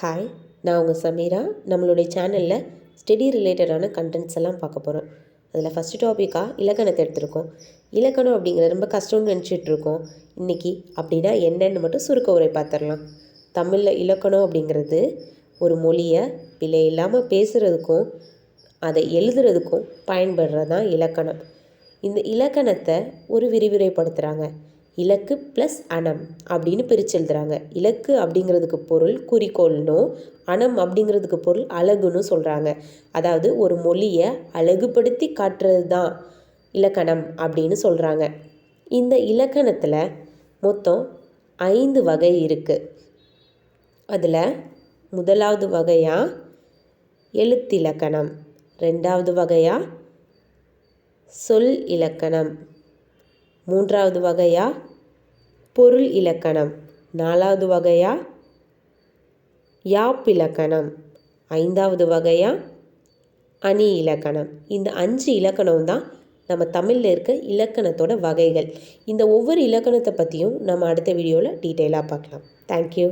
Hi, நான் உங்கள் சமீரா. நம்மளுடைய சேனலில் ஸ்டடி ரிலேட்டடான கண்டென்ட்ஸ் எல்லாம் பார்க்க போகிறோம். அதில் ஃபஸ்ட்டு டாப்பிக்காக இலக்கணத்தை எடுத்திருக்கோம். இலக்கணம் அப்படிங்கிறது ரொம்ப கஷ்டம்னு நினச்சிட்ருக்கோம். இன்றைக்கி அப்படின்னா என்னென்னு மட்டும் சுருக்க உரை பார்த்துடலாம். தமிழில் இலக்கணம் அப்படிங்கிறது ஒரு மொழியை பிழை இல்லாமல் பேசுகிறதுக்கும் அதை எழுதுறதுக்கும் பயன்படுறது தான் இலக்கணம். இந்த இலக்கணத்தை ஒரு விரிவுரைப்படுத்துகிறாங்க. இலக்கு ப்ளஸ் அணம் அப்படின்னு பிரித்து எழுதுகிறாங்க. இலக்கு அப்படிங்கிறதுக்கு பொருள் குறிக்கோள்னும், அணம் அப்படிங்கிறதுக்கு பொருள் அழகுன்னு சொல்கிறாங்க. அதாவது ஒரு மொழியை அழகுபடுத்தி காட்டுறது தான் இலக்கணம் அப்படின்னு சொல்கிறாங்க. இந்த இலக்கணத்தில் மொத்தம் 5 வகை இருக்குது. அதில் முதலாவது வகையாக எழுத்திலக்கணம், 2வது வகையாக சொல் இலக்கணம், 3வது வகையாக பொருள் இலக்கணம், 4வது வகையாக யாப்பிலக்கணம், 5வது வகையாக அணி இலக்கணம். இந்த 5 இலக்கணம் தான் நம்ம தமிழில் இருக்க இலக்கணத்தோட வகைகள். இந்த ஒவ்வொரு இலக்கணத்தை பற்றியும் நம்ம அடுத்த வீடியோவில் டீட்டெயிலாக பார்க்கலாம். தேங்க்யூ.